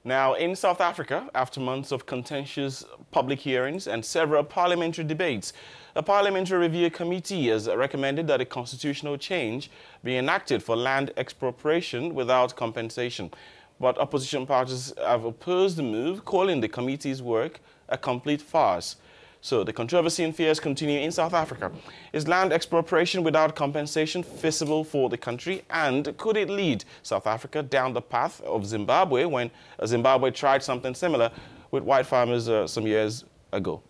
Now, in South Africa, after months of contentious public hearings and several parliamentary debates, a parliamentary review committee has recommended that a constitutional change be enacted for land expropriation without compensation. But opposition parties have opposed the move, calling the committee's work a complete farce. So the controversy and fears continue in South Africa. Is land expropriation without compensation feasible for the country? And could it lead South Africa down the path of Zimbabwe when Zimbabwe tried something similar with white farmers some years ago?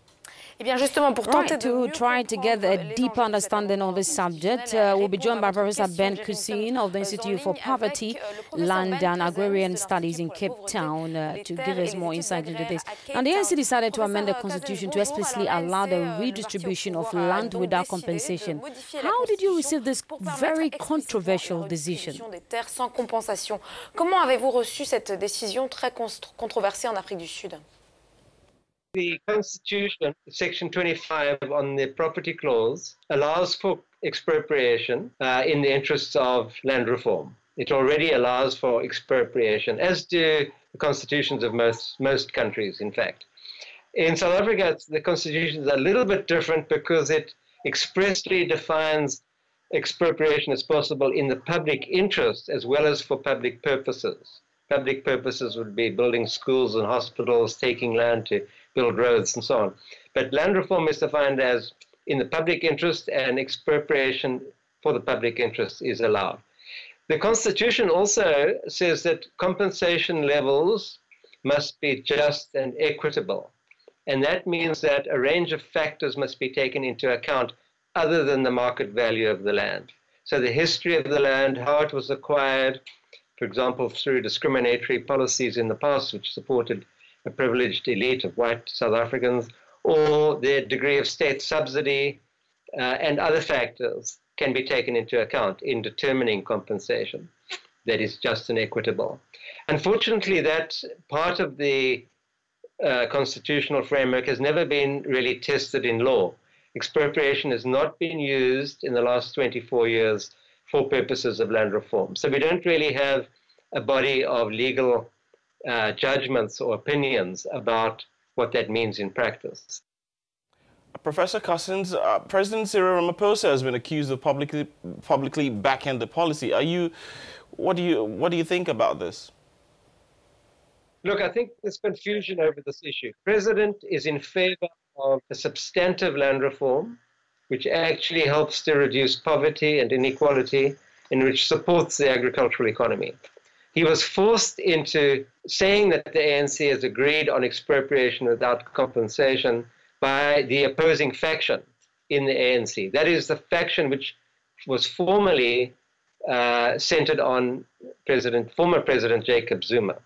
To try to get a deeper understanding on this subject, we'll be joined by Professor Ben Cousin of the Institute for Poverty, Land and Agrarian Studies in Cape Town to give us more insight into this. And the ANC decided to amend the constitution to explicitly allow the redistribution of land without compensation. How did you receive this very controversial decision? Comment avez-vous reçu cette décision très controversée en Afrique du Sud? The Constitution, Section 25 on the property clause, allows for expropriation in the interests of land reform. It already allows for expropriation, as do the constitutions of most countries, in fact. In South Africa, the constitution is a little bit different because it expressly defines expropriation as possible in the public interest as well as for public purposes. Public purposes would be building schools and hospitals, taking land to build roads and so on. But land reform is defined as in the public interest, and expropriation for the public interest is allowed. The Constitution also says that compensation levels must be just and equitable. And that means that a range of factors must be taken into account other than the market value of the land. So the history of the land, how it was acquired, for example, through discriminatory policies in the past which supported a privileged elite of white South Africans, or their degree of state subsidy and other factors can be taken into account in determining compensation that is just and equitable. Unfortunately, that part of the constitutional framework has never been really tested in law. Expropriation has not been used in the last 24 years for purposes of land reform. So we don't really have a body of legal judgments or opinions about what that means in practice. Professor Cousins, President Cyril Ramaphosa has been accused of publicly backing the policy. What do you think about this? Look, I think there's confusion over this issue. The President is in favor of a substantive land reform, which actually helps to reduce poverty and inequality and which supports the agricultural economy. He was forced into saying that the ANC has agreed on expropriation without compensation by the opposing faction in the ANC. That is the faction which was formerly centered on former President Jacob Zuma.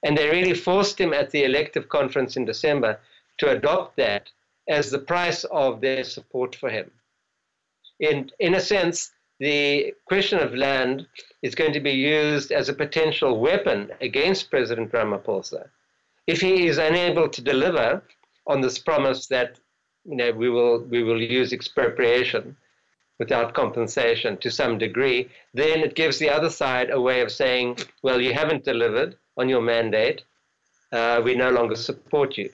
And they really forced him at the elective conference in December to adopt that as the price of their support for him. In a sense, the question of land is going to be used as a potential weapon against President Ramaphosa if he is unable to deliver on this promise that we will use expropriation without compensation to some degree. Then it gives the other side a way of saying, well, you haven't delivered on your mandate, we no longer support you.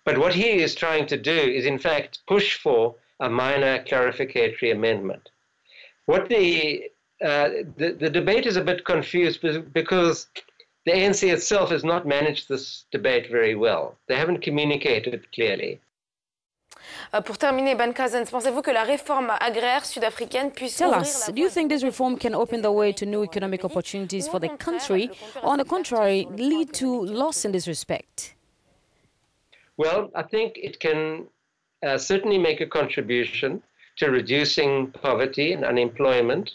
But what he is trying to do is, in fact, push for a minor clarificatory amendment. What the debate is a bit confused because the ANC itself has not managed this debate very well. They haven't communicated clearly. Pour terminer, Ben Cousins, pensez-vous que la réforme agraire sud-africaine puisse Tell us, do you think this reform can open the way to new economic opportunities for the country, or on the contrary, lead to loss in this respect? Well, I think it can certainly make a contribution to reducing poverty and unemployment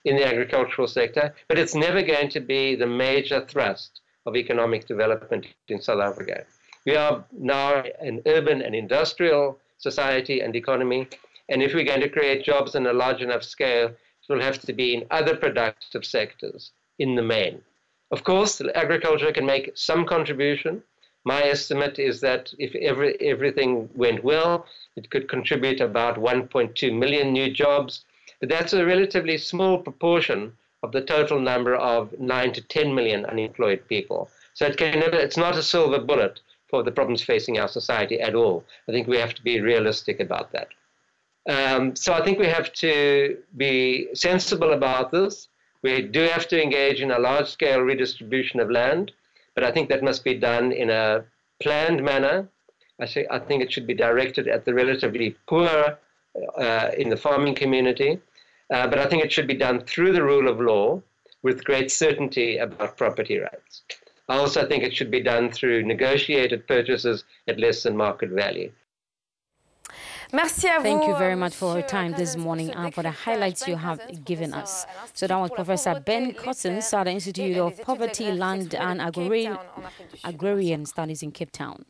in the agricultural sector, but it's never going to be the major thrust of economic development in South Africa. We are now an urban and industrial society and economy, and if we're going to create jobs on a large enough scale, it will have to be in other productive sectors in the main. Of course, agriculture can make some contribution. My estimate is that if everything went well, it could contribute about 1.2 million new jobs. But that's a relatively small proportion of the total number of 9 to 10 million unemployed people. So it's not a silver bullet for the problems facing our society at all. I think we have to be realistic about that. So I think we have to be sensible about this. We do have to engage in a large-scale redistribution of land, but I think that must be done in a planned manner. I think it should be directed at the relatively poor in the farming community, but I think it should be done through the rule of law with great certainty about property rights. I also think it should be done through negotiated purchases at less than market value. Thank you very much for your time this morning and for the highlights you have given us. So that was Professor Ben Cousins at the Institute of Poverty, Land and Agrarian Studies in Cape Town.